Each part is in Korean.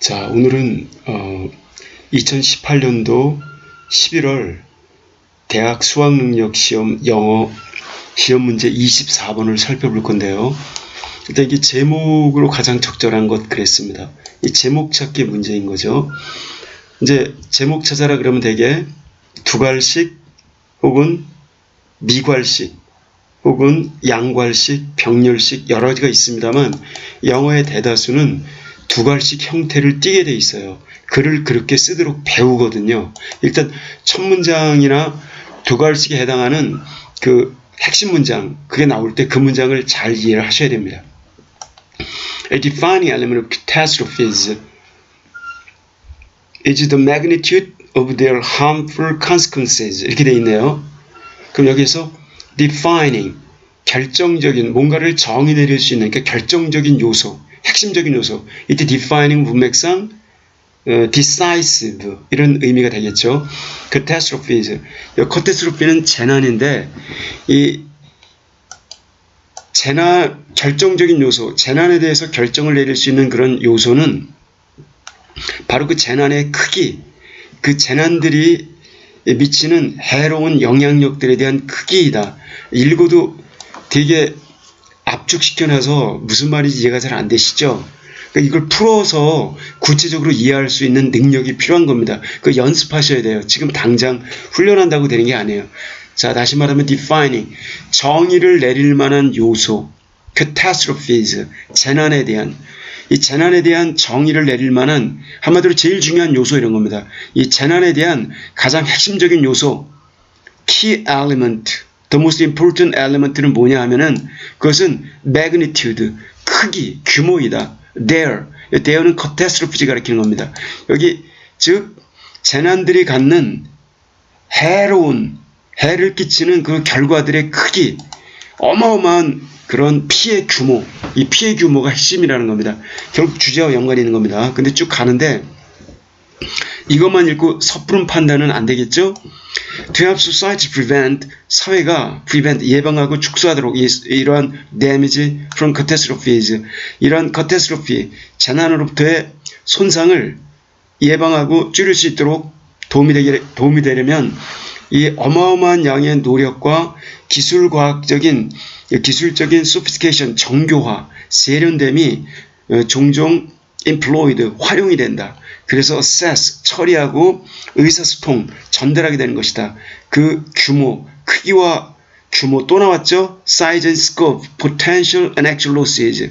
자, 오늘은 2018년도 11월 대학 수학능력시험 영어 시험 문제 24번을 살펴볼 건데요. 일단 이게 제목으로 가장 적절한 것 그랬습니다. 이 제목 찾기 문제인 거죠. 이제 제목 찾아라 그러면 되게 두괄식 혹은 미괄식 혹은 양괄식, 병렬식 여러 가지가 있습니다만 영어의 대다수는 두괄식 형태를 띠게 돼 있어요. 글을 그렇게 쓰도록 배우거든요. 일단 첫 문장이나 두괄식에 해당하는 그 핵심 문장, 그게 나올 때 그 문장을 잘 이해를 하셔야 됩니다. A defining element of catastrophes is the magnitude of their harmful consequences. 이렇게 돼 있네요. 그럼 여기서 defining, 결정적인, 뭔가를 정의 내릴 수 있는, 그러니까 결정적인 요소, 핵심적인 요소. 이때 defining 문맥상 decisive 이런 의미가 되겠죠. catastrophes. catastrophe는 재난인데 이 재난, 결정적인 요소, 재난에 대해서 결정을 내릴 수 있는 그런 요소는 바로 그 재난의 크기, 그 재난들이 미치는 해로운 영향력들에 대한 크기이다. 읽어도 되게 압축시켜놔서 무슨 말인지 이해가 잘 안 되시죠? 그러니까 이걸 풀어서 구체적으로 이해할 수 있는 능력이 필요한 겁니다. 그 연습하셔야 돼요. 지금 당장 훈련한다고 되는 게 아니에요. 자, 다시 말하면 defining, 정의를 내릴 만한 요소, catastrophes, 재난에 대한, 이 재난에 대한 정의를 내릴 만한 한마디로 제일 중요한 요소 이런 겁니다. 이 재난에 대한 가장 핵심적인 요소, key element, the most important element는 뭐냐 하면은 그것은 magnitude, 크기, 규모이다. there는 catastrophes가 가리키는 겁니다. 여기 즉 재난들이 갖는 해로운, 해를 끼치는 그 결과들의 크기, 어마어마한 그런 피해 규모, 이 피해 규모가 핵심이라는 겁니다. 결국 주제와 연관이 있는 겁니다. 근데 쭉 가는데 이것만 읽고 섣부른 판단은 안 되겠죠? To help society prevent, 사회가 prevent, 예방하고 축소하도록 이러한 damage from catastrophes, 이러한 catastrophe, 재난으로부터의 손상을 예방하고 줄일 수 있도록 도움이 되려면 이 어마어마한 양의 노력과 기술적인 sophistication, 정교화, 세련됨이 종종 employed, 활용이 된다. 그래서 assess, 처리하고 의사소통, 전달하게 되는 것이다. 그 규모, 크기와 규모 또 나왔죠? size and scope, potential and actual losses.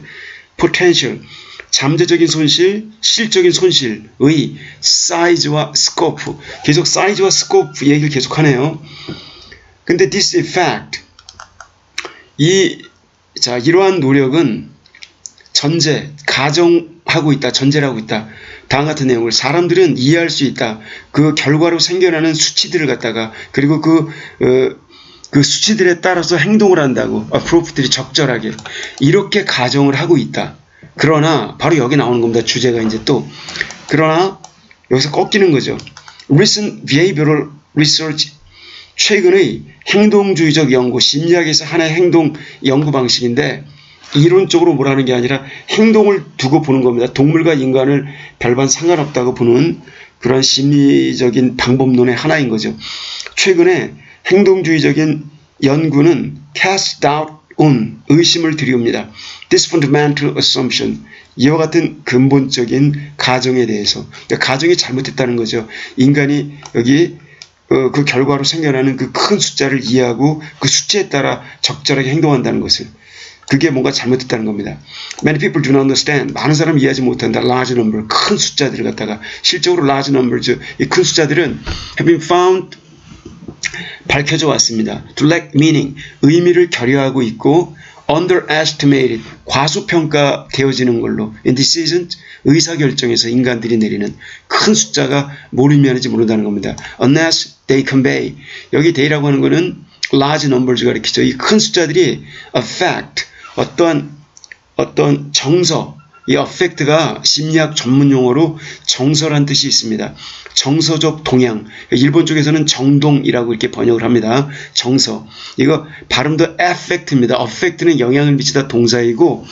potential, 잠재적인 손실, 실적인 손실의 size와 scope. 계속 size와 scope 얘기를 계속하네요. 근데 this effect, 이러한 노력은 가정하고 있다, 전제를 하고 있다. 다음 같은 내용을 사람들은 이해할 수 있다. 그 결과로 생겨나는 수치들을 갖다가 그리고 그 수치들에 따라서 행동을 한다고 프로프들이 적절하게 이렇게 가정을 하고 있다. 그러나 바로 여기 나오는 겁니다. 주제가 이제 또 그러나 여기서 꺾이는 거죠. Recent behavioral research, 최근의 행동주의적 연구, 심리학에서 하나의 행동 연구 방식인데 이론적으로 뭐라는 게 아니라 행동을 두고 보는 겁니다. 동물과 인간을 별반 상관없다고 보는 그런 심리적인 방법론의 하나인 거죠. 최근에 행동주의적인 연구는 cast doubt on, 의심을 들이웁니다. This fundamental assumption, 이와 같은 근본적인 가정에 대해서, 그러니까 가정이 잘못됐다는 거죠. 인간이 여기 그 결과로 생겨나는 그 큰 숫자를 이해하고 그 수치에 따라 적절하게 행동한다는 것을, 그게 뭔가 잘못됐다는 겁니다. Many people do not understand. 많은 사람이 이해하지 못한다. Large number, 큰 숫자들을 갖다가 실적으로 large numbers, 이 큰 숫자들은 have been found, 밝혀져 왔습니다. To lack meaning, 의미를 결여하고 있고 underestimated, 과소평가되어지는 걸로 in decisions, 의사결정에서 인간들이 내리는 큰 숫자가 뭘 의미하는지 모른다는 겁니다. Unless they convey, 여기 they라고 하는 거는 large numbers가 가리키죠. 이 큰 숫자들이 affect, 어떤 정서, 이 affect가 심리학 전문 용어로 정서란 뜻이 있습니다. 정서적 동향. 일본 쪽에서는 정동이라고 이렇게 번역을 합니다. 정서. 이거 발음도 affect입니다. affect는 영향을 미치다 동사이고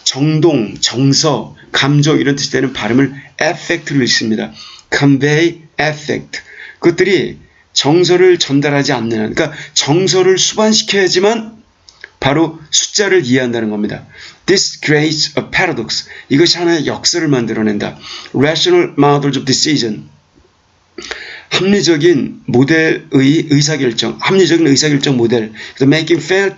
정동, 정서, 감정 이런 뜻이 되는 발음을 affect로 읽습니다. convey affect. 그것들이 정서를 전달하지 않는 한, 그러니까 정서를 수반시켜야지만 바로 숫자를 이해한다는 겁니다. This creates a paradox. 이것이 하나의 역설을 만들어낸다. Rational models of decision. 합리적인 모델의 의사결정, 합리적인 의사결정 모델. Making fail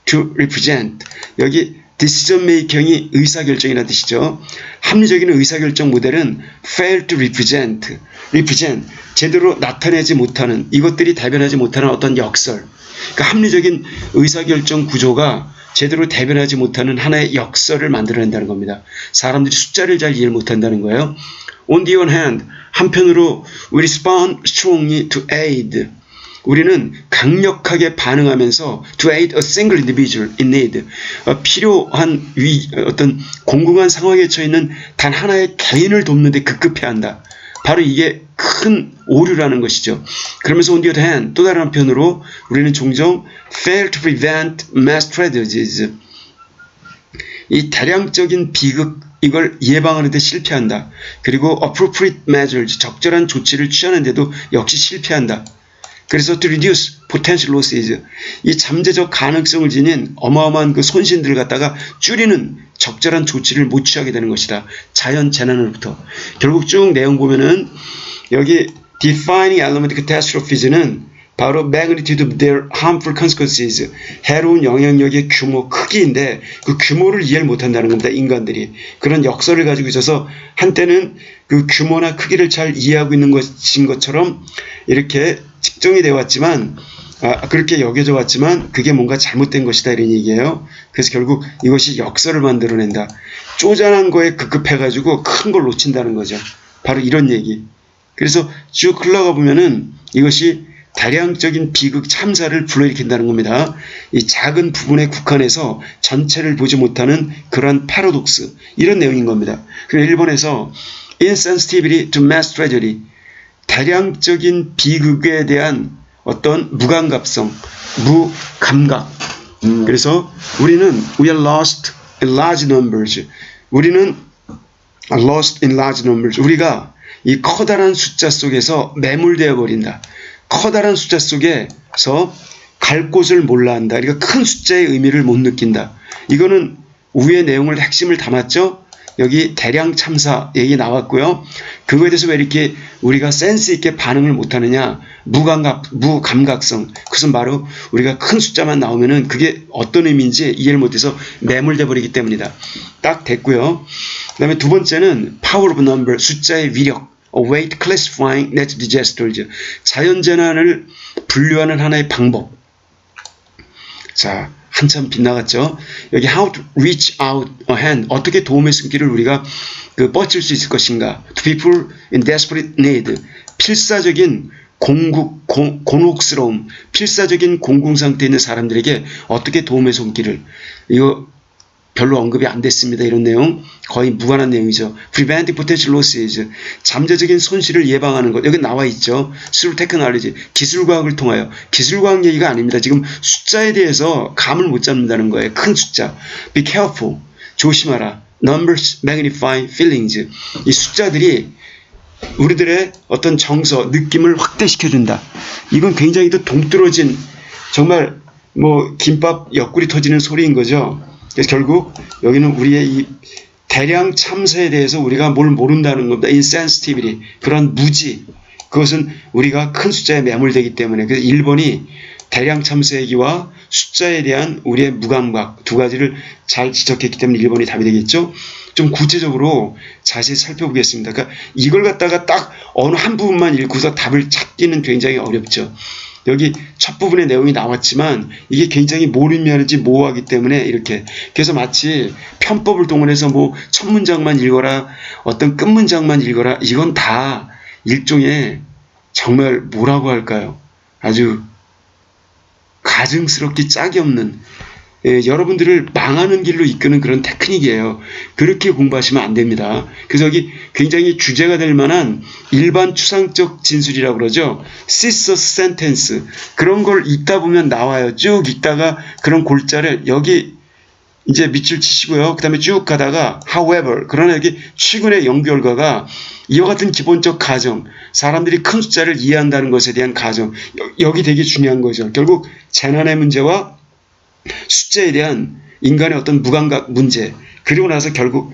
to represent. 여기 decision making이 의사결정이라는 뜻이죠. 합리적인 의사결정 모델은 fail to represent. represent. 제대로 나타내지 못하는, 이것들이 대변하지 못하는 어떤 역설. 그러니까 합리적인 의사결정 구조가 제대로 대변하지 못하는 하나의 역설을 만들어낸다는 겁니다. 사람들이 숫자를 잘 이해를 못한다는 거예요. On the one hand, 한편으로 we respond strongly to aid. 우리는 강력하게 반응하면서 to aid a single individual in need. 필요한 어떤 공공한 상황에 처해 있는 단 하나의 개인을 돕는 데 급급해한다. 바로 이게 큰 오류라는 것이죠. 그러면서 on the other hand, 또 다른 한편으로 우리는 종종 fail to prevent mass tragedies. 이 대량적인 비극, 이걸 예방하는 데 실패한다. 그리고 appropriate measures, 적절한 조치를 취하는데도 역시 실패한다. 그래서 to reduce potential losses, 이 잠재적 가능성을 지닌 어마어마한 그 손실들을 갖다가 줄이는 적절한 조치를 못 취하게 되는 것이다. 자연 재난으로부터. 결국 쭉 내용 보면은 여기 defining element catastrophis는 바로 magnitude of their harmful consequences, 해로운 영향력의 규모, 크기인데 그 규모를 이해를 못한다는 겁니다. 인간들이. 그런 역설을 가지고 있어서 한때는 그 규모나 크기를 잘 이해하고 있는 것인 것처럼 이렇게 측정이 되어 왔지만 그렇게 여겨져 왔지만 그게 뭔가 잘못된 것이다 이런 얘기예요. 그래서 결국 이것이 역설을 만들어낸다. 쪼잔한 거에 급급해가지고 큰 걸 놓친다는 거죠. 바로 이런 얘기. 그래서 쭉 흘러가 보면은 이것이 다량적인 비극 참사를 불러일으킨다는 겁니다. 이 작은 부분에 국한해서 전체를 보지 못하는 그러한 패러독스, 이런 내용인 겁니다. 그리고 일본에서 insensitivity to mass tragedy, 대량적인 비극에 대한 어떤 무감각성, 무감각. 그래서 우리는 we are lost in large numbers. 우리는 lost in large numbers. 우리가 이 커다란 숫자 속에서 매몰되어 버린다. 커다란 숫자 속에서 갈 곳을 몰라 한다. 그러니까 큰 숫자의 의미를 못 느낀다. 이거는 위의 내용을 핵심을 담았죠. 여기 대량 참사 얘기 나왔고요. 그거에 대해서 왜 이렇게 우리가 센스 있게 반응을 못하느냐. 무감각성. 그것은 바로 우리가 큰 숫자만 나오면은 그게 어떤 의미인지 이해를 못해서 매몰돼 버리기 때문이다. 딱 됐고요. 그 다음에 두 번째는 power of number, 숫자의 위력. weight classifying natural disasters. 자연재난을 분류하는 하나의 방법. 자, 한참 빗나갔죠. 여기 how to reach out a hand. 어떻게 도움의 손길을 우리가 뻗칠 수 있을 것인가. to people in desperate need. 필사적인 곤혹스러움, 필사적인 공공상태에 있는 사람들에게 어떻게 도움의 손길을. 이거 별로 언급이 안 됐습니다. 이런 내용 거의 무관한 내용이죠. Preventing potential losses, 잠재적인 손실을 예방하는 것. 여기 나와 있죠. Through technology, 기술과학을 통하여. 기술과학 얘기가 아닙니다. 지금 숫자에 대해서 감을 못 잡는다는 거예요. 큰 숫자. Be careful, 조심하라. Numbers magnify feelings, 이 숫자들이 우리들의 어떤 정서, 느낌을 확대시켜준다. 이건 굉장히 또 동떨어진, 정말 뭐 김밥 옆구리 터지는 소리인 거죠. 그래서 결국 여기는 우리의 이 대량 참사에 대해서 우리가 뭘 모른다는 겁니다. insensitivity, 그런 무지. 그것은 우리가 큰 숫자에 매몰되기 때문에. 그래서 1번이 대량 참사 얘기와 숫자에 대한 우리의 무감각 두 가지를 잘 지적했기 때문에 1번이 답이 되겠죠. 좀 구체적으로 자세히 살펴보겠습니다. 그러니까 이걸 갖다가 딱 어느 한 부분만 읽고서 답을 찾기는 굉장히 어렵죠. 여기 첫 부분의 내용이 나왔지만 이게 굉장히 뭘 의미하는지 모호하기 때문에 이렇게. 그래서 마치 편법을 동원해서 뭐 첫 문장만 읽어라, 어떤 끝 문장만 읽어라, 이건 다 일종의 정말 뭐라고 할까요? 아주 가증스럽기 짝이 없는 여러분들을 망하는 길로 이끄는 그런 테크닉이에요. 그렇게 공부하시면 안 됩니다. 그래서 여기 굉장히 주제가 될 만한 일반 추상적 진술이라고 그러죠. scissors sentence 그런 걸 읽다 보면 나와요. 쭉 읽다가 그런 골자를 여기 이제 밑줄 치시고요. 그 다음에 쭉 가다가 however 그러나 여기 최근의 연결과가 이와 같은 기본적 가정 사람들이 큰 숫자를 이해한다는 것에 대한 가정 여기 되게 중요한 거죠. 결국 재난의 문제와 숫자에 대한 인간의 어떤 무감각 문제 그리고 나서 결국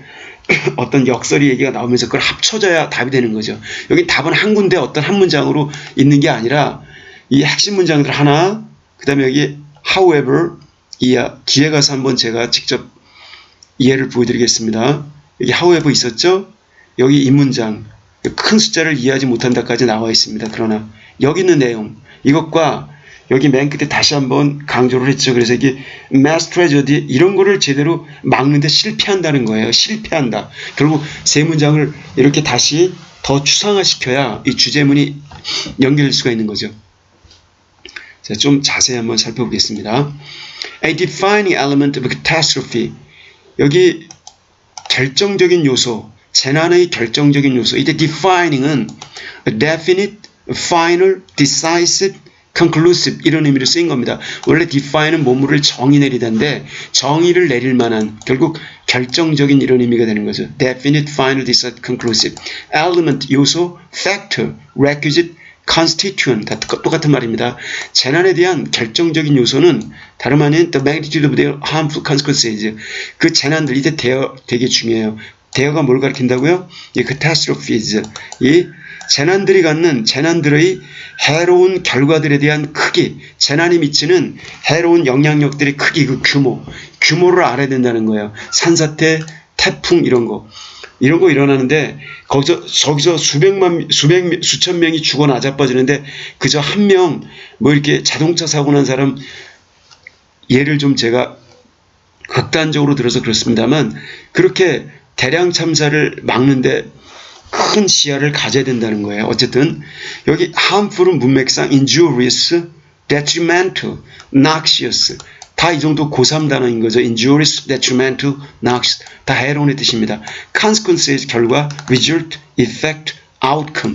어떤 역설이 얘기가 나오면서 그걸 합쳐져야 답이 되는 거죠. 여기 답은 한 군데 어떤 한 문장으로 있는 게 아니라 이 핵심 문장들 하나 그 다음에 여기 however 뒤에 가서 한번 제가 직접 이해를 보여드리겠습니다. 여기 however 있었죠? 여기 이 문장 큰 숫자를 이해하지 못한다까지 나와 있습니다. 그러나 여기 있는 내용 이것과 여기 맨 끝에 다시 한번 강조를 했죠. 그래서 이게 mass tragedy 이런 거를 제대로 막는데 실패한다는 거예요. 실패한다. 결국 세 문장을 이렇게 다시 더 추상화시켜야 이 주제문이 연결될 수가 있는 거죠. 자, 좀 자세히 한번 살펴보겠습니다. A defining element of catastrophe. 여기 결정적인 요소, 재난의 결정적인 요소. 이때 defining은 definite, final, decisive, conclusive 이런 의미로 쓰인 겁니다. 원래 define은 뭐뭐를 정의 내리다인데 정의를 내릴 만한 결국 결정적인 이런 의미가 되는 거죠. definite, final, decisive, conclusive. element 요소, factor, requisite, constituent 다 똑같은 말입니다. 재난에 대한 결정적인 요소는 다름 아닌 the magnitude of their harmful consequences. 그 재난들 이때 대어 되게 중요해요. 대어가 뭘 가리킨다고요? 이 catastrophes. 이 재난들이 갖는 재난들의 해로운 결과들에 대한 크기, 재난이 미치는 해로운 영향력들의 크기, 그 규모를 알아야 된다는 거예요. 산사태, 태풍 이런 거 일어나는데 저기서 수천 명이 죽어 나자빠지는데 그저 한 명 뭐 이렇게 자동차 사고 난 사람 예를 좀 제가 극단적으로 들어서 그렇습니다만 그렇게 대량 참사를 막는데 큰 시야를 가져야 된다는 거예요. 어쨌든 여기 harmful은 문맥상 injurious, detrimental, noxious 다 이 정도 고3 단어인 거죠. injurious, detrimental, noxious 다 해로운의 뜻입니다. consequences 결과, result, effect, outcome.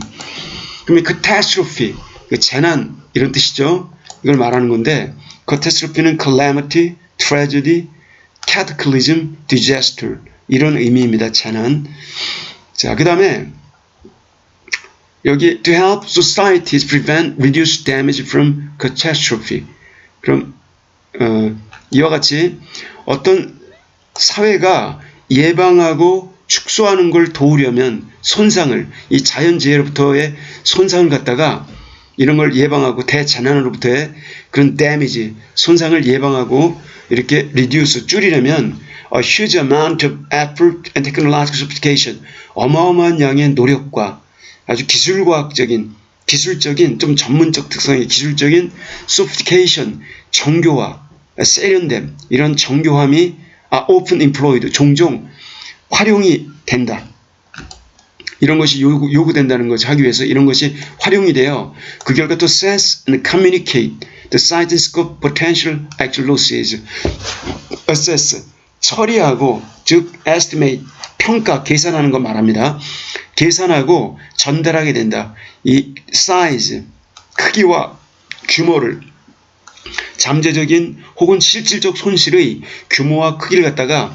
그러면 catastrophe 그 재난 이런 뜻이죠. 이걸 말하는 건데 catastrophe는 calamity, tragedy, cataclysm, disaster 이런 의미입니다. 재난. 자, 그 다음에 여기 to help societies prevent, reduce damage from catastrophe. 그럼 이와 같이 어떤 사회가 예방하고 축소하는 걸 도우려면 손상을 이 자연재해로부터의 손상을 갖다가 이런 걸 예방하고 대재난으로부터의 그런 damage 손상을 예방하고 이렇게 reduce 줄이려면 a huge amount of effort and technological sophistication 어마어마한 양의 노력과 아주 기술적인 좀 전문적 특성의 기술적인 sophistication 정교화 세련됨 이런 정교함이 often employed 종종 활용이 된다. 이런 것이 요구된다는 것을 하기 위해서 이런 것이 활용이 돼요. 그 결과 또 assess and communicate the size and scope potential actual losses. assess 처리하고 즉 estimate 평가 계산하는 거 말합니다. 계산하고 전달하게 된다. 이 size 크기와 규모를 잠재적인 혹은 실질적 손실의 규모와 크기를 갖다가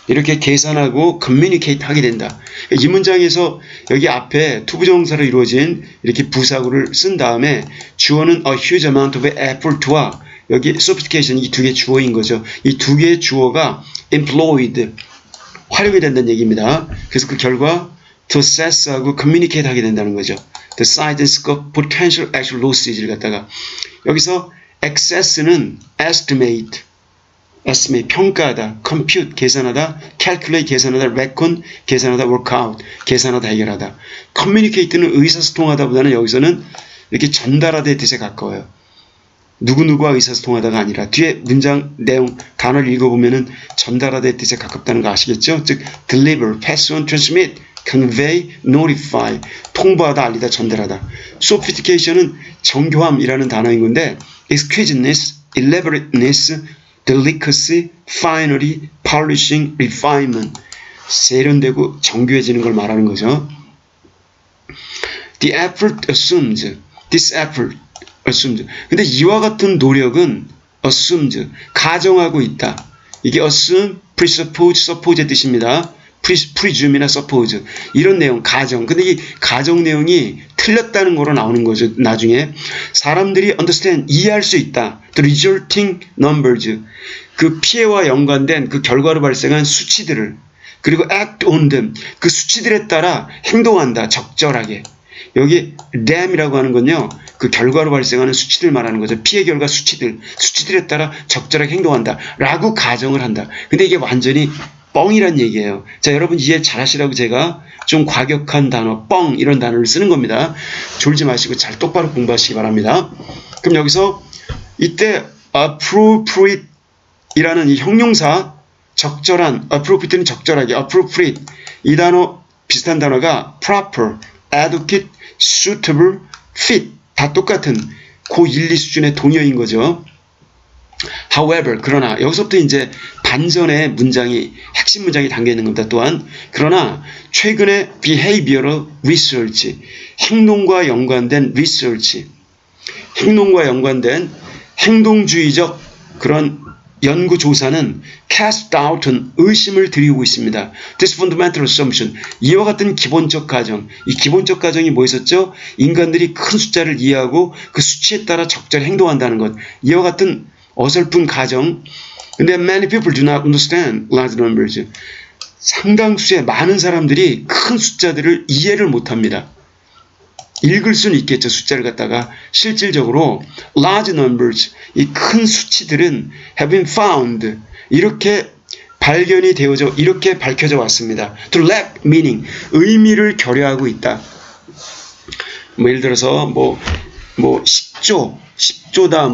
이렇게 계산하고 communicate 하게 된다. 이 문장에서 여기 앞에 투부정사로 이루어진 이렇게 부사구를 쓴 다음에 주어는 a huge amount of effort와 여기 sophistication 이 두 개 주어인 거죠. 이 두 개의 주어가 employed 활용이 된다는 얘기입니다. 그래서 그 결과 to assess하고 communicate 하게 된다는 거죠. The size and scope potential actual losses를 갖다가 여기서 access는 estimate 평가하다, compute 계산하다, calculate 계산하다, reckon 계산하다, workout 계산하다, 해결하다. communicate는 의사소통하다 보다는 여기서는 이렇게 전달하다의 뜻에 가까워요. 누구누구와 의사소통하다가 아니라 뒤에 문장 내용 단어를 읽어보면은 전달하다의 뜻에 가깝다는 거 아시겠죠? 즉 deliver, pass on, transmit, convey, notify 통보하다, 알리다, 전달하다. sophistication은 정교함이라는 단어인 건데 exquisiteness, elaborateness delicacy, finery, polishing, refinement. 세련되고 정교해지는 걸 말하는 거죠. The effort assumes, this effort assumes. 근데 이와 같은 노력은 assumes, 가정하고 있다. 이게 assume, presuppose, suppose의 뜻입니다. presume이나 suppose 이런 내용, 가정. 근데 이 가정 내용이 틀렸다는 거로 나오는 거죠. 나중에 사람들이 understand, 이해할 수 있다. The resulting numbers, 그 피해와 연관된 그 결과로 발생한 수치들을, 그리고 act on them, 그 수치들에 따라 행동한다. 적절하게. 여기 dam이라고 하는 건요, 그 결과로 발생하는 수치들 말하는 거죠. 피해 결과 수치들에 따라 적절하게 행동한다 라고 가정을 한다. 근데 이게 완전히 뻥이란 얘기예요. 자, 여러분 이해 잘 하시라고 제가 좀 과격한 단어, 뻥 이런 단어를 쓰는 겁니다. 졸지 마시고 잘 똑바로 공부하시기 바랍니다. 그럼 여기서 이때 appropriate 이라는 이 형용사, 적절한, appropriate는 적절하게, appropriate 이 단어 비슷한 단어가 proper, adequate, suitable, fit 다 똑같은 고1, 2 수준의 동의어인 거죠. However, 그러나 여기서부터 이제 반전의 문장이, 핵심 문장이 담겨 있는 겁니다. 또한 그러나 최근에 behavioral research, 행동과 연관된 research, 행동과 연관된 행동주의적 그런 연구 조사는 cast doubt은 의심을 드리고 있습니다. This fundamental assumption, 이와 같은 기본적 가정, 이 기본적 가정이 뭐였었죠? 인간들이 큰 숫자를 이해하고 그 수치에 따라 적절히 행동한다는 것, 이와 같은 어설픈 가정. 근데 many people do not understand large numbers, 상당수의 많은 사람들이 큰 숫자들을 이해를 못합니다. 읽을 수는 있겠죠. 숫자를 갖다가 실질적으로 large numbers, 이 큰 수치들은 have been found, 이렇게 발견이 되어져, 이렇게 밝혀져 왔습니다. To lack meaning, 의미를 결여하고 있다. 뭐 예를 들어서 뭐 10조다,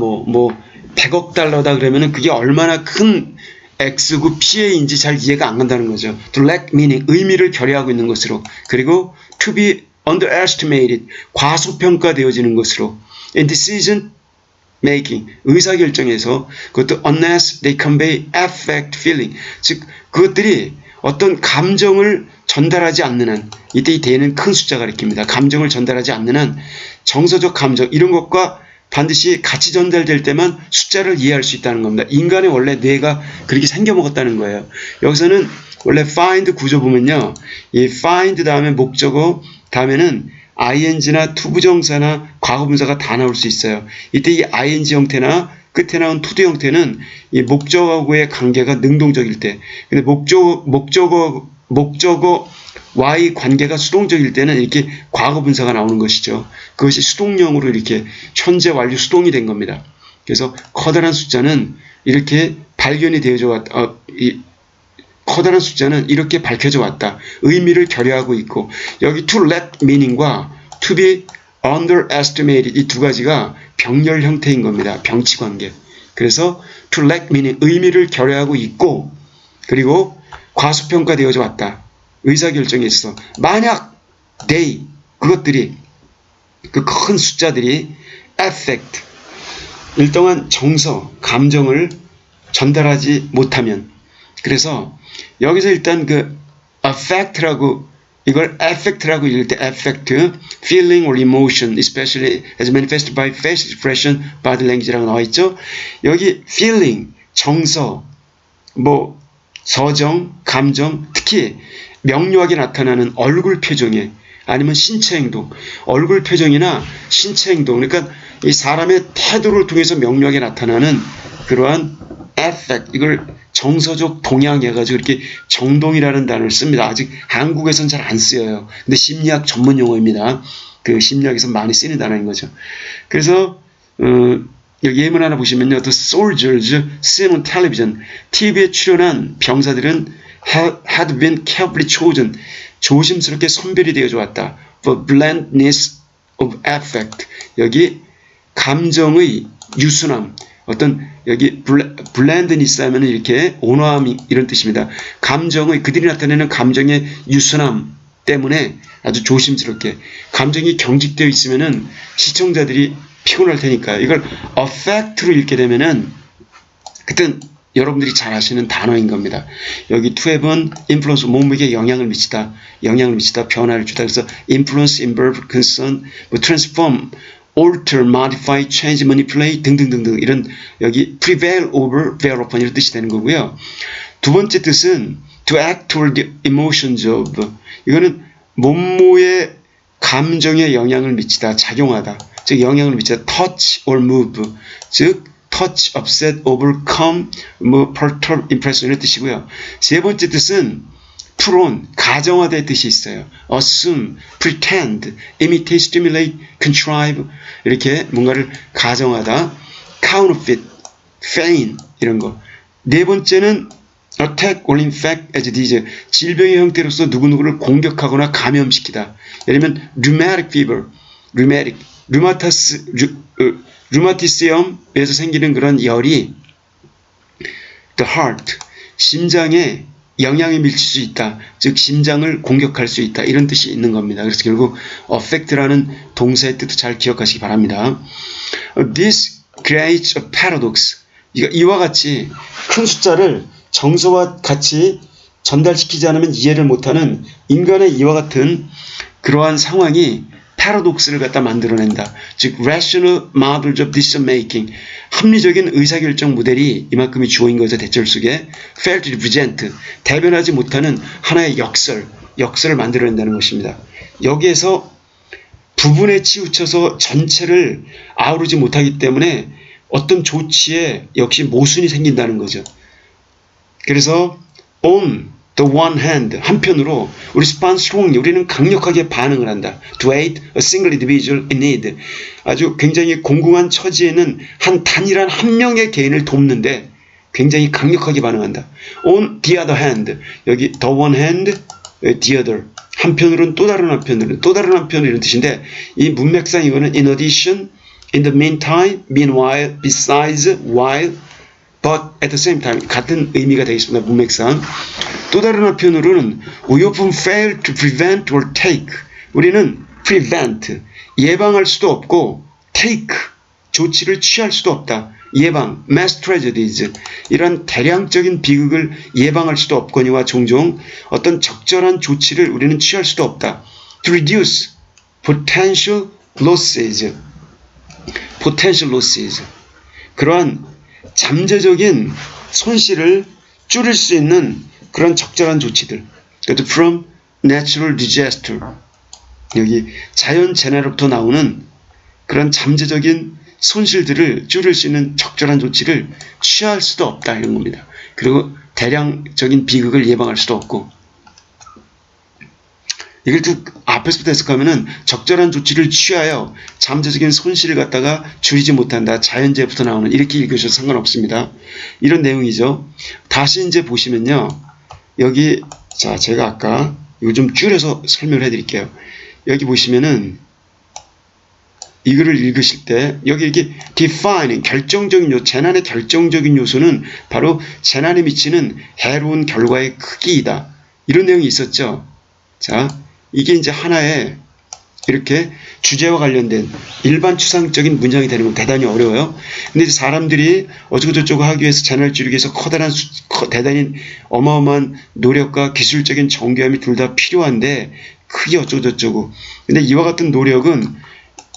100억 달러다 그러면은 그게 얼마나 큰 X구 피해인지 잘 이해가 안 간다는 거죠. To lack meaning, 의미를 결여하고 있는 것으로. 그리고 to be underestimated, 과소평가되어지는 것으로. in decision making, 의사결정에서, 그것도 unless they convey affect feeling, 즉 그것들이 어떤 감정을 전달하지 않는 한, 이때 이 대는 큰 숫자가 가리킵니다. 감정을 전달하지 않는 한, 정서적 감정 이런 것과 반드시 같이 전달될 때만 숫자를 이해할 수 있다는 겁니다. 인간의 원래 뇌가 그렇게 생겨먹었다는 거예요. 여기서는 원래 find 구조 보면요, 이 find 다음에 목적어 다음에는 ing나 투부정사나 과거분사가 다 나올 수 있어요. 이때 이 ing 형태나 끝에 나온 to 형태는 이 목적어하고의 관계가 능동적일 때, 근데 목적어와의 관계가 수동적일 때는 이렇게 과거분사가 나오는 것이죠. 그것이 수동형으로 이렇게 현재 완료 수동이 된 겁니다. 그래서 커다란 숫자는 이렇게 발견이 되어져 왔다. 커다란 숫자는 이렇게 밝혀져 왔다. 의미를 결여하고 있고, 여기 to lack meaning과 to be underestimated 이 두 가지가 병렬 형태인 겁니다. 병치관계. 그래서 to lack meaning, 의미를 결여하고 있고, 그리고 과소평가되어져 왔다. 의사결정에 있어. 만약 they, 그것들이, 그 큰 숫자들이 affect, 일정한 정서, 감정을 전달하지 못하면, 그래서 여기서 일단 그 affect라고, 이걸 affect라고 읽을 때 affect, feeling or emotion, especially as manifested by face expression, body language라고 나와 있죠. 여기 feeling, 정서, 서정, 감정, 특히 명료하게 나타나는 얼굴 표정에, 아니면 신체 행동, 얼굴 표정이나 신체 행동, 그러니까 이 사람의 태도를 통해서 명료하게 나타나는 그러한 affect, 이걸 정서적 동향 해가지고 이렇게 정동이라는 단어를 씁니다. 아직 한국에서는 잘 안 쓰여요. 근데 심리학 전문 용어입니다. 그 심리학에서 많이 쓰는 단어인 거죠. 그래서 여기 예문 하나 보시면요, The soldiers seen on television, TV에 출연한 병사들은 had been carefully chosen, 조심스럽게 선별이 되어져 왔다. For blandness of affect, 여기 감정의 유순함, 어떤 여기 블렌드니스 하면 이렇게 온화함 이런 뜻입니다. 감정의, 그들이 나타내는 감정의 유순함 때문에 아주 조심스럽게, 감정이 경직되어 있으면은 시청자들이 피곤할 테니까 이걸 affect로 읽게 되면은 그땐 여러분들이 잘 아시는 단어인 겁니다. 여기 to have은 influence, 몸에게 영향을 미치다, 변화를 주다. 그래서 influence, involve, concern, transform, alter, modify, change, manipulate 등등등등 이런 여기 prevail over, bear upon 이런 뜻이 되는 거고요. 두 번째 뜻은 to act toward the emotions of, 이거는 몸모의 감정에 영향을 미치다, 작용하다, 즉 영향을 미치다, touch or move, 즉 touch, upset, overcome, perturb, impress 이런 뜻이고요. 세 번째 뜻은 풀온, 가정화될 뜻이 있어요. assume, pretend, imitate, stimulate, contrive 이렇게 뭔가를 가정하다, counterfeit, feign 이런 거. 네 번째는 attack or infect as disease, 질병의 형태로서 누구누구를 공격하거나 감염시키다. 예를 들면 rheumatic fever, 류마티스염에서 생기는 그런 열이 the heart, 심장에 영향이 미칠 수 있다. 즉 심장을 공격할 수 있다. 이런 뜻이 있는 겁니다. 그래서 결국 affect라는 동사의 뜻도 잘 기억하시기 바랍니다. This creates a paradox. 이와 같이 큰 숫자를 정서와 같이 전달시키지 않으면 이해를 못하는 인간의 이와 같은 그러한 상황이 패러독스를 갖다 만들어낸다. 즉 rational models of decision making, 합리적인 의사결정 모델이 이만큼이 주어인 것의 대절 속에 fail to represent, 대변하지 못하는 하나의 역설을 만들어낸다는 것입니다. 여기에서 부분에 치우쳐서 전체를 아우르지 못하기 때문에 어떤 조치에 역시 모순이 생긴다는 거죠. 그래서 on the one hand, 한편으로 respond strongly, 우리는 강력하게 반응을 한다. to aid a single individual in need, 아주 굉장히 공공한 처지에는 한 단일한 한 명의 개인을 돕는데 굉장히 강력하게 반응한다. on the other hand, 여기 the one hand, the other, 한편으로는 또 다른 한편으로 이런 뜻인데 이 문맥상 이거는 in addition, in the meantime, meanwhile, besides, while, but at the same time 같은 의미가 되겠습니다. 문맥상. 또 다른 한편으로는 we often fail to prevent or take, 우리는 prevent, 예방할 수도 없고 take, 조치를 취할 수도 없다. 예방, mass tragedies, 이런 대량적인 비극을 예방할 수도 없거니와 종종 어떤 적절한 조치를 우리는 취할 수도 없다. to reduce potential losses, 그러한 잠재적인 손실을 줄일 수 있는 그런 적절한 조치들. 그것도 from natural disaster, 여기 자연 재난으로부터 나오는 그런 잠재적인 손실들을 줄일 수 있는 적절한 조치를 취할 수도 없다 이런 겁니다. 그리고 대량적인 비극을 예방할 수도 없고, 이걸 또 앞에서부터 해석하면은 적절한 조치를 취하여 잠재적인 손실을 갖다가 줄이지 못한다. 자연재해부터 나오는, 이렇게 읽으셔도 상관없습니다. 이런 내용이죠. 다시 이제 보시면요. 여기, 자, 제가 아까 이거 좀 줄여서 설명을 해드릴게요. 여기 보시면은 이거를 읽으실 때 여기 이게 define, 결정적인 요소, 재난의 결정적인 요소는 바로 재난에 미치는 해로운 결과의 크기이다. 이런 내용이 있었죠. 자, 이게 이제 하나의 이렇게 주제와 관련된 일반 추상적인 문장이 되는 건 대단히 어려워요. 근데 이제 사람들이 어쩌고저쩌고 하기 위해서 재난을 줄이기 위해서 대단히 어마어마한 노력과 기술적인 정교함이 둘 다 필요한데 크게 어쩌고저쩌고. 근데 이와 같은 노력은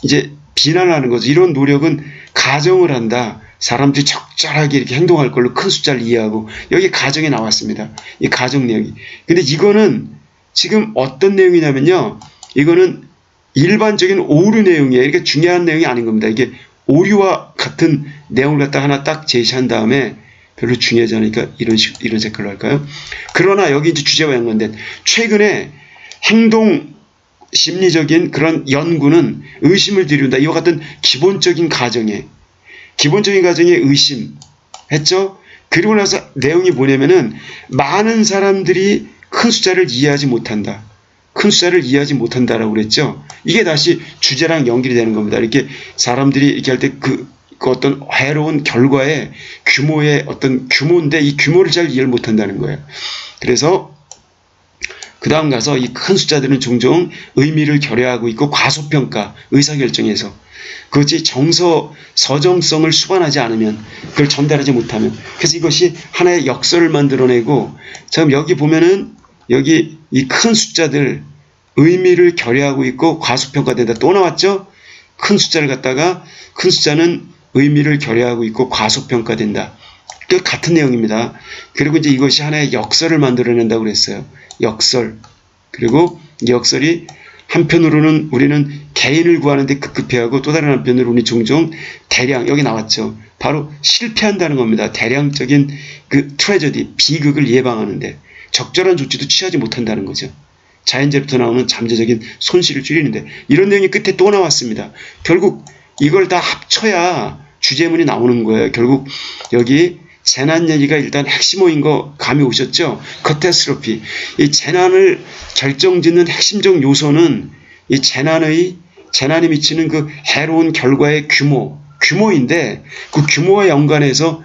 이제 비난을 하는 거죠. 이런 노력은 가정을 한다. 사람들이 적절하게 이렇게 행동할 걸로 큰 숫자를 이해하고, 여기 가정에 나왔습니다. 이 가정 내용이. 근데 이거는 지금 어떤 내용이냐면요. 이거는 일반적인 오류 내용이에요. 이렇게 중요한 내용이 아닌 겁니다. 이게 오류와 같은 내용을 갖다 하나 딱 제시한 다음에 별로 중요하지 않으니까 이런 색깔로 할까요? 그러나 여기 이제 주제와 연관된 최근에 행동 심리적인 그런 연구는 의심을 들여온다. 이와 같은 기본적인 가정에 의심 했죠. 그리고 나서 내용이 뭐냐면은 많은 사람들이 큰 숫자를 이해하지 못한다. 큰 숫자를 이해하지 못한다라고 그랬죠. 이게 다시 주제랑 연결이 되는 겁니다. 이렇게 사람들이 이렇게 할 때 그 어떤 해로운 결과의 규모의 어떤 규모인데 이 규모를 잘 이해를 못한다는 거예요. 그래서 그 다음 가서 이 큰 숫자들은 종종 의미를 결여하고 있고 과소평가, 의사결정에서 그것이 서정성을 수반하지 않으면, 그걸 전달하지 못하면, 그래서 이것이 하나의 역설을 만들어내고, 자, 여기 보면은 여기 이 큰 숫자들 의미를 결여하고 있고 과소평가된다. 또 나왔죠? 큰 숫자를 갖다가 큰 숫자는 의미를 결여하고 있고 과소평가된다. 그 같은 내용입니다. 그리고 이제 이것이 하나의 역설을 만들어낸다고 그랬어요. 역설. 그리고 이 역설이 한편으로는 우리는 개인을 구하는데 급급해하고, 또 다른 한편으로 우리 종종 대량, 여기 나왔죠. 바로 실패한다는 겁니다. 대량적인 그 트레저디, 비극을 예방하는데 적절한 조치도 취하지 못한다는 거죠. 자연재해부터 나오는 잠재적인 손실을 줄이는데, 이런 내용이 끝에 또 나왔습니다. 결국 이걸 다 합쳐야 주제문이 나오는 거예요. 결국 여기 재난 얘기가 일단 핵심어인 거 감이 오셨죠? 카타스트로피. 이 재난을 결정짓는 핵심적 요소는 이 재난이 미치는 그 해로운 결과의 규모인데, 그 규모와 연관해서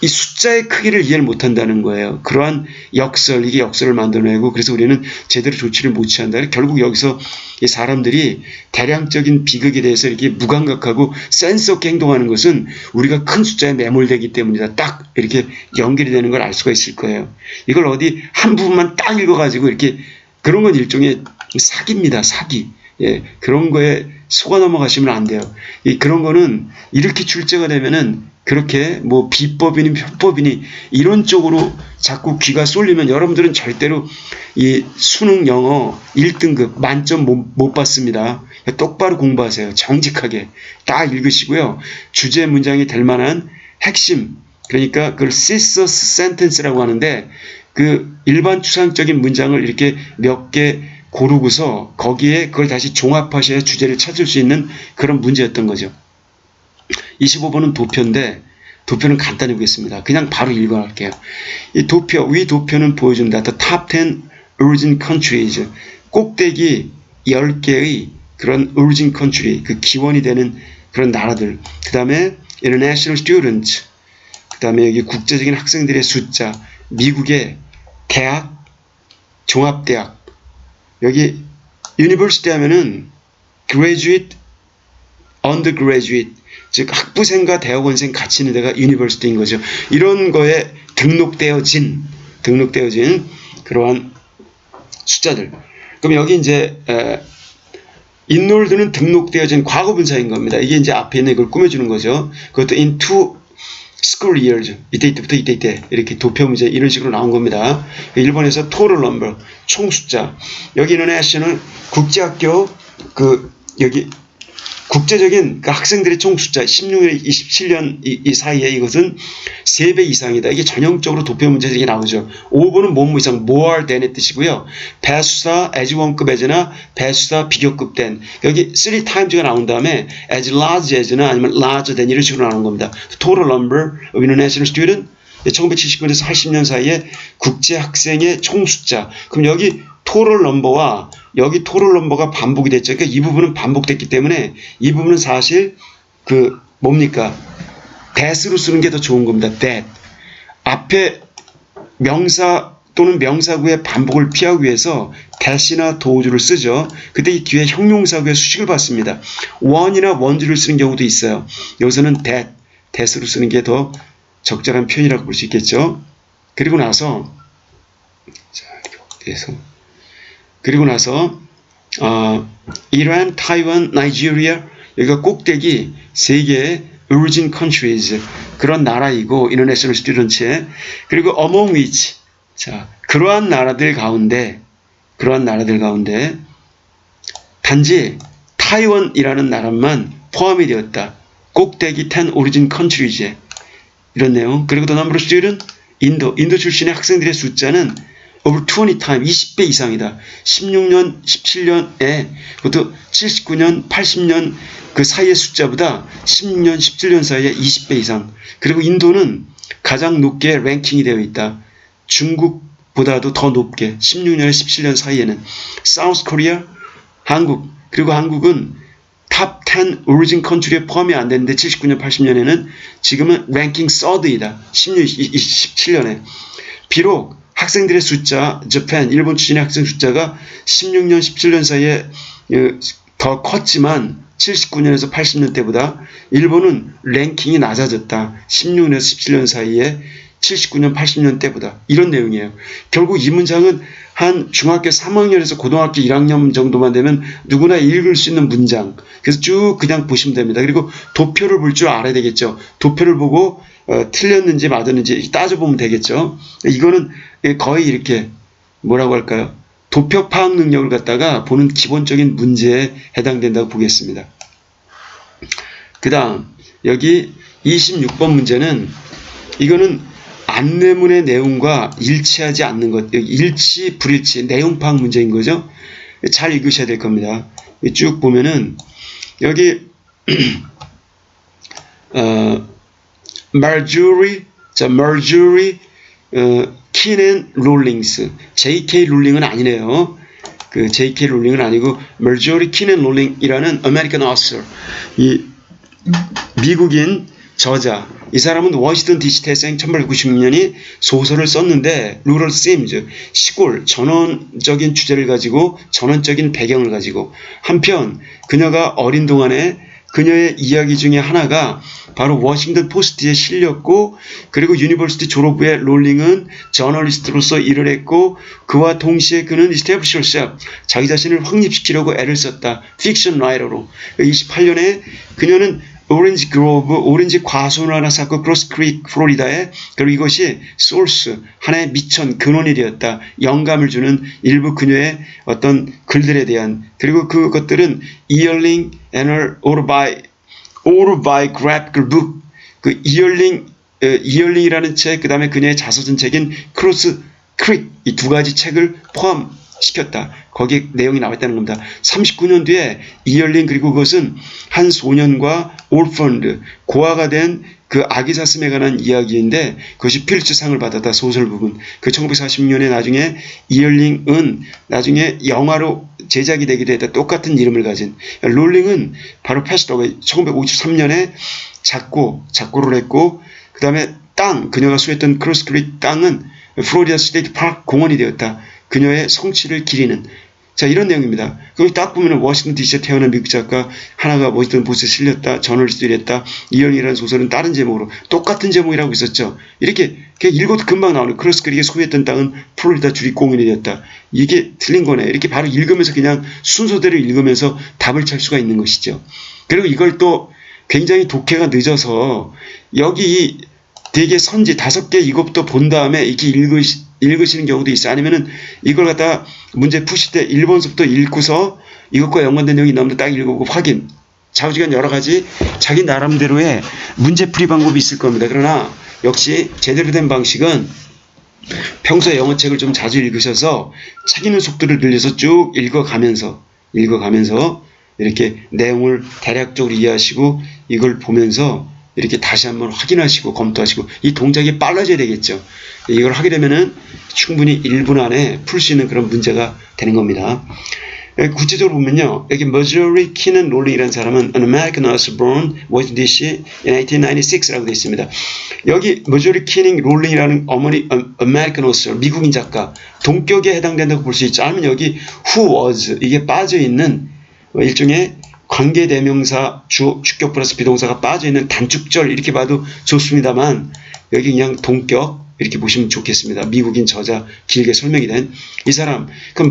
이 숫자의 크기를 이해를 못한다는 거예요. 그러한 이게 역설을 만들어내고, 그래서 우리는 제대로 조치를 못 취한다. 결국 여기서 이 사람들이 대량적인 비극에 대해서 이렇게 무감각하고 센스 없게 행동하는 것은 우리가 큰 숫자에 매몰되기 때문이다. 딱 이렇게 연결이 되는 걸 알 수가 있을 거예요. 이걸 어디 한 부분만 딱 읽어가지고 이렇게, 그런 건 일종의 사기입니다. 사기. 예, 그런 거에 속아 넘어가시면 안 돼요. 그런 거는 이렇게 출제가 되면은 그렇게 뭐 비법이니 편법이니 이런 쪽으로 자꾸 귀가 쏠리면 여러분들은 절대로 이 수능 영어 1등급 만점 못 받습니다. 똑바로 공부하세요. 정직하게 딱 읽으시고요. 주제 문장이 될 만한 핵심, 그러니까 그걸 scissors sentence라고 하는데, 그 일반 추상적인 문장을 이렇게 몇 개 고르고서 거기에 그걸 다시 종합하셔야 주제를 찾을 수 있는 그런 문제였던 거죠. 25번은 도표인데, 도표는 간단히 보겠습니다. 그냥 바로 읽어갈게요. 위 도표는 보여준다. The top 10 origin countries. 꼭대기 10개의 그런 origin country, 그 기원이 되는 그런 나라들. 그 다음에 international students. 그 다음에 여기 국제적인 학생들의 숫자. 미국의 대학, 종합대학. 여기 university 하면은 graduate, undergraduate, 즉 학부생과 대학원생 같이 있는 데가 university인 거죠. 이런 거에 등록되어진 그러한 숫자들. 그럼 여기 이제 enrolled는 등록되어진 과거분사인 겁니다. 이게 이제 앞에 있는 이걸 꾸며주는 거죠. 그것도 in two school years, 이때부터 이때 이렇게 도표 문제 이런 식으로 나온 겁니다. 일본에서 total number, 총 숫자. 여기 international 국제학교, 여기 국제적인 그 학생들의 총 숫자 16년, 27년 이 사이에 이것은 3배 이상이다. 이게 전형적으로 도표 문제들이 나오죠. 5번은 뭐뭐 이상, more than의 뜻이고요. 배수사 as one급 as나 배수사 비교급 than. 여기 3 times가 나온 다음에 as large as나 아니면 larger than 이런 식으로 나오는 겁니다. Total number of international student 1979년에서 80년 사이에 국제 학생의 총 숫자. 그럼 여기 토럴 넘버와 여기 토럴 넘버가 반복이 됐죠. 그러니까 이 부분은 반복됐기 때문에 이 부분은 사실 뭡니까? that으로 쓰는 게 더 좋은 겁니다. that. 앞에 명사 또는 명사구의 반복을 피하기 위해서 that이나 도주를 쓰죠. 그때 이 뒤에 형용사구의 수식을 받습니다. one이나 one주를 쓰는 경우도 있어요. 여기서는 that으로 쓰는 게 더 적절한 표현이라고 볼 수 있겠죠. 그리고 나서 이란, 타이완, 나이지리아, 여기가 꼭대기 3개의 origin countries, 그런 나라이고, international student에. 그리고 among which, 자, 그러한 나라들 가운데 단지 타이완이라는 나라만 포함이 되었다. 꼭대기 10 origin countries에. 이런 내용. 그리고 the number of student, 인도 출신의 학생들의 숫자는 over 20 times, 20배 이상이다. 16년, 17년에, 그것도 79년, 80년 그 사이의 숫자보다 16년, 17년 사이에 20배 이상. 그리고 인도는 가장 높게 랭킹이 되어 있다. 중국보다도 더 높게 16년에 17년 사이에는. South Korea, 한국. 그리고 한국은 탑 10 origin country에 포함이 안 됐는데 79년, 80년에는 지금은 랭킹 3rd 이다. 16, 27년에. 비록 학생들의 숫자, 재팬, 일본 출신의 학생 숫자가 16년, 17년 사이에 더 컸지만 79년에서 80년 때보다 일본은 랭킹이 낮아졌다. 16년에서 17년 사이에 79년, 80년 때보다. 이런 내용이에요. 결국 이 문장은 한 중학교 3학년에서 고등학교 1학년 정도만 되면 누구나 읽을 수 있는 문장. 그래서 쭉 그냥 보시면 됩니다. 그리고 도표를 볼 줄 알아야 되겠죠. 도표를 보고 틀렸는지 맞았는지 따져보면 되겠죠. 이거는 거의 이렇게 뭐라고 할까요? 도표 파악 능력을 갖다가 보는 기본적인 문제에 해당된다고 보겠습니다. 그 다음 여기 26번 문제는 이거는 안내문의 내용과 일치하지 않는 것, 일치, 불일치, 내용 파악 문제인 거죠. 잘 읽으셔야 될 겁니다. 쭉 보면은 여기 Marjorie, Keenan Rawlings, J.K. 롤링은 아니네요. 그 J.K. 롤링은 아니고 Marjorie Keenan Rowling이라는 American author, 이 미국인 저자. 이 사람은 워싱턴 DC 태생 1896년이 소설을 썼는데 Rural Themes, 시골 전원적인 주제를 가지고 전원적인 배경을 가지고 한편 그녀가 어린 동안에 그녀의 이야기 중에 하나가 바로 워싱턴 포스트에 실렸고 그리고 유니버시티 졸업 후에 롤링은 저널리스트로서 일을 했고 그와 동시에 그는 establish herself, 자기 자신을 확립시키려고 애를 썼다. 픽션 라이터로. 28년에 그녀는 오렌지 그로브, 오렌지 과수원을 하나 쌓고 크로스 크릭, 플로리다에, 그리고 이것이 소스, 하나의 미천 근원이 되었다. 영감을 주는 일부 그녀의 어떤 글들에 대한, 그리고 그것들은 이얼링 and her autobiographical book, 그 이얼링이라는 책, 그 다음에 그녀의 자서전 책인 크로스 크릭, 이 두 가지 책을 포함시켰다. 거기에 내용이 나와 있다는 겁니다. 39년 뒤에 이얼링, 그리고 그것은 한 소년과 올펀드, 고아가 된 그 아기 사슴에 관한 이야기인데 그것이 필리츠상을 받았다. 소설 부분. 그 1946년에 나중에 이얼링은 나중에 영화로 제작이 되기도 했다. 똑같은 이름을 가진. 롤링은 바로 패스더웨이 1953년에 작고를 했고 그 다음에 땅, 그녀가 수했던 크로스크릭 땅은 플로리다 스테이트 파크 공원이 되었다. 그녀의 성취를 기리는. 자, 이런 내용입니다. 거기 딱 보면 워싱턴 DC에 태어난 미국 작가 하나가 워싱턴 포스트에 실렸다. 저널리스트를 했다. 이얼링이라는 소설은 다른 제목으로 똑같은 제목이라고 있었죠. 이렇게 읽어도 금방 나오는 크로스크릭에 소유했던 땅은 플로리다 주립공원이 되었다. 이게 틀린 거네. 이렇게 바로 읽으면서 그냥 순서대로 읽으면서 답을 찾을 수가 있는 것이죠. 그리고 이걸 또 굉장히 독해가 늦어서 여기 되게 선지 5개 이것부터 본 다음에 이렇게 읽으시는 경우도 있어요. 아니면은 이걸 갖다가 문제 푸실 때 1번서부터 읽고서 이것과 연관된 내용이 나오면 딱 읽어보고 확인. 좌우지간 여러 가지 자기 나름대로의 문제풀이 방법이 있을 겁니다. 그러나 역시 제대로 된 방식은 평소에 영어책을 좀 자주 읽으셔서 책 읽는 속도를 늘려서 쭉 읽어가면서 이렇게 내용을 대략적으로 이해하시고 이걸 보면서 이렇게 다시 한번 확인하시고 검토하시고 이 동작이 빨라져야 되겠죠. 이걸 하게 되면은 충분히 1분 안에 풀 수 있는 그런 문제가 되는 겁니다. 구체적으로 보면요. 여기 Marjorie Keenan Rowling이라는 사람은 an American author born Washington DC in 1896라고 되어 있습니다. 여기 Marjorie Keenan Rowling이라는 어머니 American author, 미국인 작가, 동격에 해당된다고 볼 수 있죠. 아니면 여기 who was, 이게 빠져있는 일종의 관계대명사, 주격 플러스 비동사가 빠져있는 단축절 이렇게 봐도 좋습니다만 여기 그냥 동격 이렇게 보시면 좋겠습니다. 미국인 저자 길게 설명이 된 이 사람. 그럼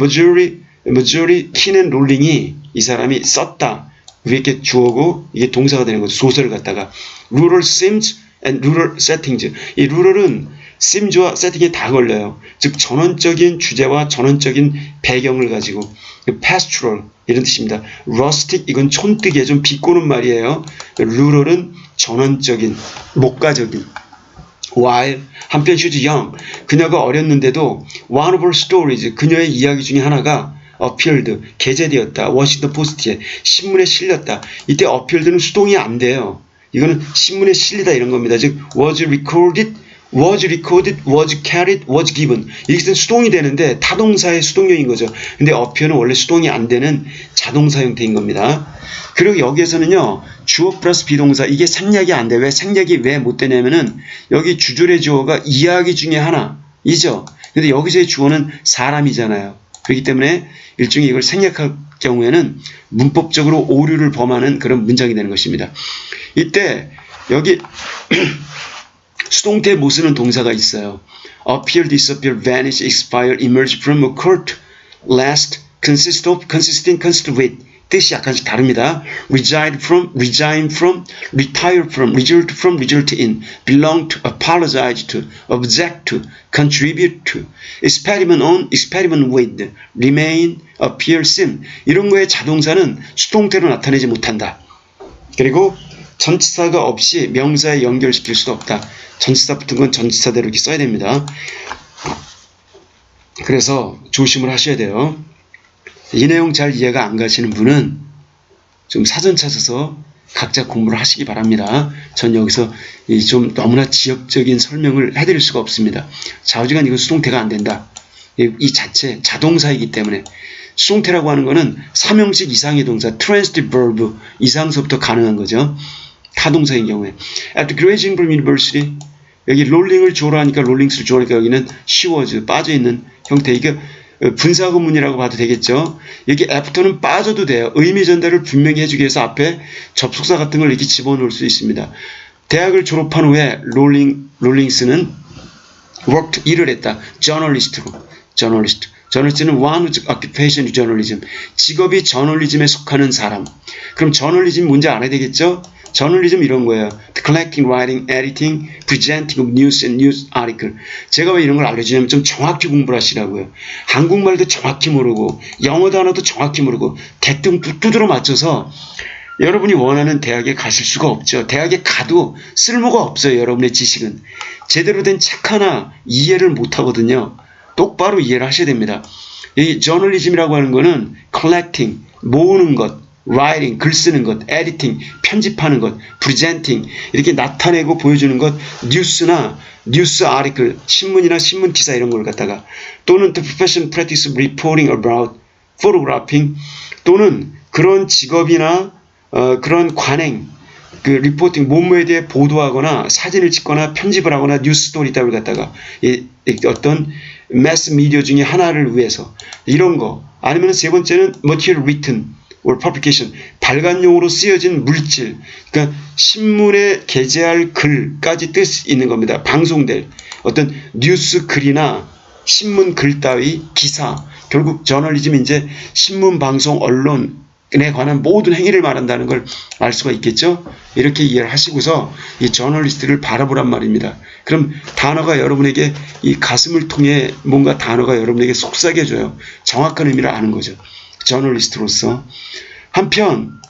Marjorie Keenan Rowling이 이 사람이 썼다. 이렇게 주어고 이게 동사가 되는 거죠. 소설을 갖다가 rural themes and rural settings. 이 rural은 themes와 setting에 다 걸려요. 즉 전원적인 주제와 전원적인 배경을 가지고 pastoral 이런 뜻입니다. rustic 이건 촌뜨기에 좀 비꼬는 말이에요. rural은 전원적인, 목가적인. while 한편 she's young, 그녀가 어렸는데도 one of her stories, 그녀의 이야기 중에 하나가 appeared, 게재되었다. 워싱턴 포스트에 신문에 실렸다. 이때 appeared는 수동이 안 돼요. 이거는 신문에 실리다 이런 겁니다. 즉 was recorded, was carried, was given. 이렇게 되면 수동이 되는데 타동사의 수동형인 거죠. 근데 appear는 원래 수동이 안 되는 자동사 형태인 겁니다. 그리고 여기에서는요. 주어 플러스 비동사 이게 생략이 안 돼. 왜 생략이 왜 못 되냐면은 여기 주절의 주어가 이야기 중에 하나이죠. 근데 여기서의 주어는 사람이잖아요. 그렇기 때문에 일종의 이걸 생략할 경우에는 문법적으로 오류를 범하는 그런 문장이 되는 것입니다. 이때 여기 수동태 못 쓰는 동사가 있어요. appear, disappear, vanish, expire, emerge from, occur, last, consist of, consisting, consist with 뜻이 약간씩 다릅니다. reside from, resign from, retire from, result from, result in, belong to, apologize to, object to, contribute to, experiment on, experiment with, remain, appear, seem 이런 거의 자동사는 수동태로 나타내지 못한다. 그리고 전치사가 없이 명사에 연결시킬 수도 없다. 전치사 붙은 건 전치사대로 이렇게 써야 됩니다. 그래서 조심을 하셔야 돼요. 이 내용 잘 이해가 안 가시는 분은 좀 사전 찾아서 각자 공부를 하시기 바랍니다. 전 여기서 좀 너무나 지역적인 설명을 해드릴 수가 없습니다. 좌우지간 이건 수동태가 안 된다. 이 자체 자동사이기 때문에 수동태라고 하는 거는 3형식 이상의 동사, transitive verb 이상서부터 가능한 거죠. 타동사인 경우에. After graduating from university 여기 롤링을 주어로 하니까 롤링스를 주어로 하니까 여기는 she was 빠져있는 형태. 이게 분사구문이라고 봐도 되겠죠. 여기 after는 빠져도 돼요. 의미 전달을 분명히 해주기 위해서 앞에 접속사 같은 걸 이렇게 집어넣을 수 있습니다. 대학을 졸업한 후에 롤링스는 worked 일을 했다. journalist로. 저널리스트는 one whose occupation is journalism. 직업이 저널리즘에 속하는 사람. 그럼 저널리즘이 뭔지 알아야 되겠죠? 저널리즘 이런 거예요. collecting, writing, editing, presenting of news and news article. 제가 왜 이런 걸 알려주냐면 좀 정확히 공부를 하시라고요. 한국말도 정확히 모르고 영어 단어도 정확히 모르고 대뜸 두드러 맞춰서 여러분이 원하는 대학에 가실 수가 없죠. 대학에 가도 쓸모가 없어요. 여러분의 지식은. 제대로 된 책 하나 이해를 못하거든요. 똑바로 이해를 하셔야 됩니다. 이 저널리즘이라고 하는 거는 collecting, 모으는 것, writing, 글 쓰는 것, editing, 편집하는 것, presenting, 이렇게 나타내고 보여주는 것, 뉴스나 뉴스 아티클, 신문이나 신문 기사 이런 걸 갖다가 또는 the professional practice of reporting about photographing 또는 그런 직업이나 그런 관행, 그 리포팅, 뭐뭐에 대해 보도하거나 사진을 찍거나 편집을 하거나 뉴스 스토리 따위를 갖다가 어떤 매스 미디어 중에 하나를 위해서 이런 거 아니면 세 번째는 material written or publication 발간용으로 쓰여진 물질 그러니까 신문에 게재할 글까지 뜻이 있는 겁니다. 방송될 어떤 뉴스 글이나 신문 글 따위 기사 결국 저널리즘이 이제 신문 방송 언론에 관한 모든 행위를 말한다는 걸 알 수가 있겠죠. 이렇게 이해를 하시고서 이 저널리스트를 바라보란 말입니다. 그럼 단어가 여러분에게 이 가슴을 통해 뭔가 단어가 여러분에게 속삭여줘요. 정확한 의미를 아는 거죠. 저널리스트로서. 한편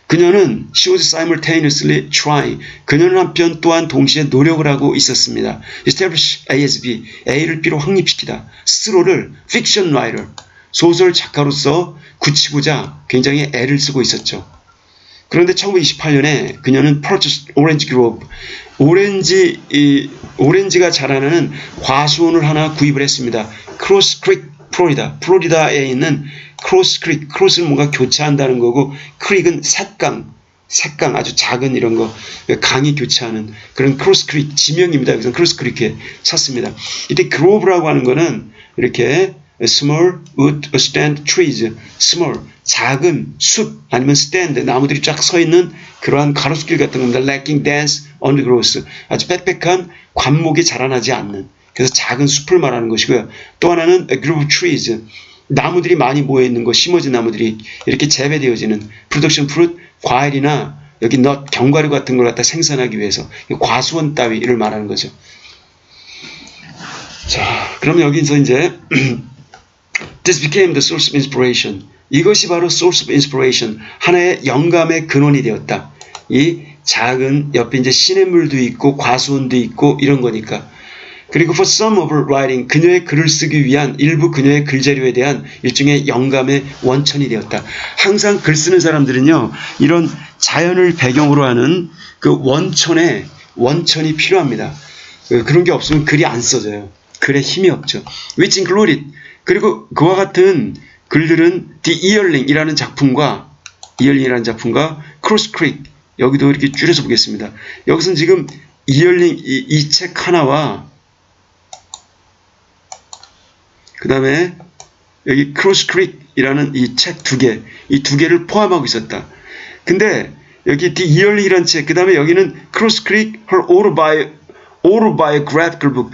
그녀는 she was simultaneously trying. 그녀는 한편 또한 동시에 노력을 하고 있었습니다. establish A as B, A를 B로 확립시키다. 스스로를 fiction writer, 소설 작가로서 굳히고자 굉장히 애를 쓰고 있었죠. 그런데 1928년에 그녀는 purchased Orange Grove, 오렌지가 자라나는 과수원을 하나 구입을 했습니다. 크로스 크릭, 플로리다에 있는 크로스 크릭, 크로스는 뭔가 교차한다는 거고 크릭은 샛강 아주 작은 이런 거 강이 교차하는 그런 크로스 크릭 지명입니다. 그래서 크로스 크릭에 샀습니다. 이때 그로브라고 하는 거는 이렇게 small wood stand trees, small 작은 숲 아니면 stand 나무들이 쫙 서 있는 그러한 가로수길 같은 겁니다. lacking dense undergrowth 아주 빽빽한 관목이 자라나지 않는 그래서 작은 숲을 말하는 것이고요. 또 하나는 a group of trees 나무들이 많이 모여 있는 것 심어진 나무들이 이렇게 재배되어지는 production fruit 과일이나 여기 넛 견과류 같은 걸 갖다 생산하기 위해서 과수원 따위를 말하는 거죠. 자, 그러면 여기서 이제 This became the source of inspiration. 이것이 바로 source of inspiration. 하나의 영감의 근원이 되었다. 이 작은 옆에 이제 시냇물도 있고 과수원도 있고 이런 거니까. 그리고 for some of her writing, 그녀의 글을 쓰기 위한 일부 그녀의 글재료에 대한 일종의 영감의 원천이 되었다. 항상 글 쓰는 사람들은요, 이런 자연을 배경으로 하는 그 원천이 필요합니다. 그런 게 없으면 글이 안 써져요. 글에 힘이 없죠. Which included 그리고 그와 같은 글들은 The Yearling이라는 작품과 Cross Creek 여기도 이렇게 줄여서 보겠습니다. 여기서는 지금 Yearling 이 책 하나와 그 다음에 여기 크로스 크릭이라는 이 책 두 개, 이 두 개를 포함하고 있었다. 근데 여기 The Yearling이라는 책, 그 다음에 여기는 크로스 크릭, Her Autobiographical Book,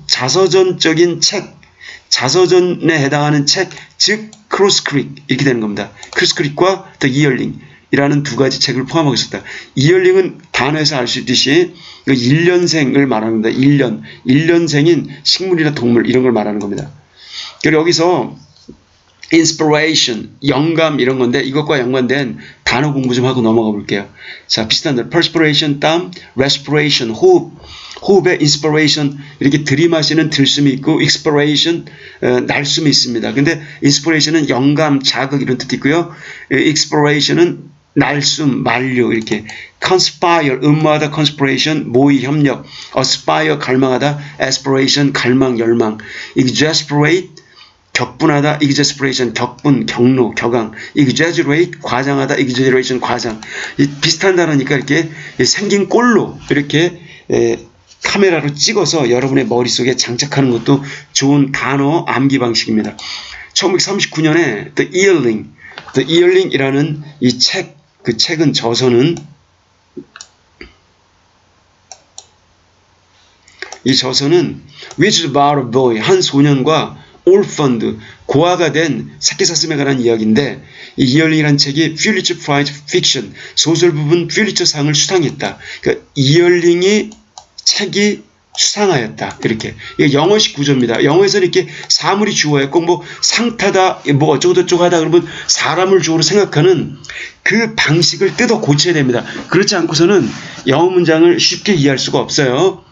자서전적인 책, 자서전에 해당하는 책, 즉 크로스 크릭 이렇게 되는 겁니다. 크로스 크릭과 The Yearling이라는 두 가지 책을 포함하고 있었다. Yearling은 단어에서 알 수 있듯이 1년생을 말하는 겁니다. 1년생인 식물이나 동물 이런 걸 말하는 겁니다. 그리고 여기서 inspiration, 영감 이런 건데 이것과 연관된 단어 공부 좀 하고 넘어가 볼게요. 자, 비슷한 대로 perspiration, 땀, respiration, 호흡의 inspiration 이렇게 들이마시는 들숨이 있고 expiration, 날숨이 있습니다. 근데 inspiration은 영감, 자극 이런 뜻이 있고요. expiration은 날숨, 만류 이렇게 conspire, 음모하다 conspiration, 모의, 협력, aspire, 갈망하다, aspiration, 갈망, 열망, exasperate, 격분하다, exasperation, 격분, 경로, 격앙, exaggerate, 과장하다, exaggeration, 과장. 비슷한 단어니까 이렇게 생긴 꼴로 이렇게 카메라로 찍어서 여러분의 머릿속에 장착하는 것도 좋은 단어 암기 방식입니다. 1939년에 The Yearling이라는 이 책, 그 책은 저서는 Which is about a boy, 한 소년과 orphaned, 고아가 된 새끼사슴에 관한 이야기인데 이 이얼링이라는 책이 퓰리처 프라이즈 픽션, 소설 부분 퓰리처상을 수상했다. 그러니까 이얼링이 책이 수상하였다. 이렇게. 이게 영어식 구조입니다. 영어에서는 이렇게 사물이 주어요. 꼭 뭐 상타다, 뭐 어쩌고저쩌고 하다 그러면 사람을 주어로 생각하는 그 방식을 뜯어 고쳐야 됩니다. 그렇지 않고서는 영어 문장을 쉽게 이해할 수가 없어요.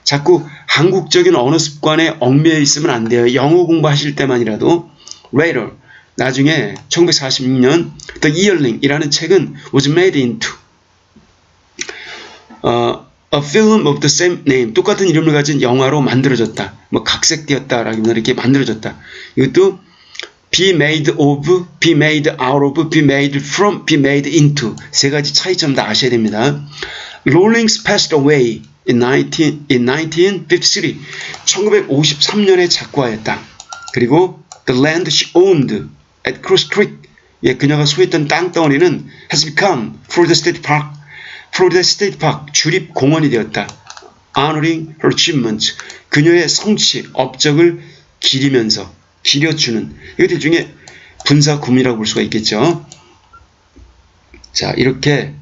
자꾸 한국적인 언어 습관에 얽매여 있으면 안 돼요. 영어 공부하실 때만이라도. Later, 나중에 1946년 The Yearling이라는 책은 was made into a film of the same name, 똑같은 이름을 가진 영화로 만들어졌다. 뭐 각색되었다라기보다 이렇게 만들어졌다. 이것도 be made of, be made out of, be made from, be made into 세 가지 차이점 다 아셔야 됩니다. Rawlings passed away in 1953. 1953년에 작고하였다. 그리고 the land she owned at Cross Creek, 그녀가 소유했던 땅덩어리는 has become Florida State Park, 주립 공원이 되었다. Honoring her achievements, 그녀의 성취, 업적을 기려주는, 이것들 중에 분사구문이라고 볼 수가 있겠죠. 자, 이렇게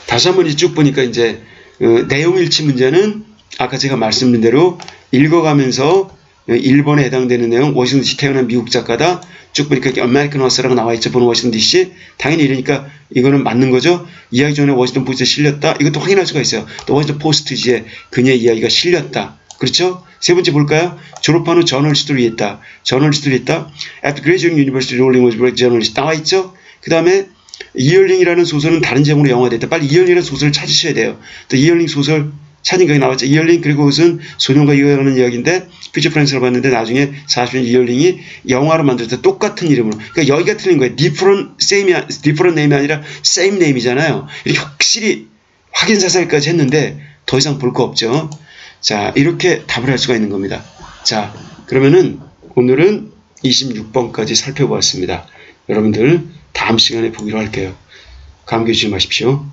다시 한번 쭉 보니까 이제 내용일치 문제는 아까 제가 말씀드린 대로 읽어가면서 일본에 해당되는 내용, 워싱턴 DC 태어난 미국 작가다. 쭉 보니까 아메리칸 허스라고 나와 있죠. 보는 워싱턴 DC. 당연히 이러니까 이거는 맞는 거죠. 이야기 전에 워싱턴 포스트에 실렸다. 이것도 확인할 수가 있어요. 또 워싱턴 포스트지에 그녀의 이야기가 실렸다. 그렇죠? 세 번째 볼까요? 졸업한 후 저널리스트를 했다. After graduating university, Rowling was a journalist. 나와 있죠? 그 다음에 이얼링이라는 소설은 다른 제목으로 영화됐다. 빨리 이얼링이라는 소설을 찾으셔야 돼요. 또 이얼링 소설 찾은 거기 나왔죠. 이얼링, 그리고 그것은 소년과 이어가는 이야기인데 퓨처 프렌스를 봤는데 나중에 40년 이얼링이 영화로 만들었다. 똑같은 이름으로. 그러니까 여기가 틀린 거예요. different name이 아니라 same name이잖아요. 이렇게 확실히 확인 사살까지 했는데 더 이상 볼 거 없죠. 자, 이렇게 답을 할 수가 있는 겁니다. 자, 그러면은 오늘은 26번까지 살펴보았습니다. 여러분들 다음 시간에 보기로 할게요. 감기 조심하십시오.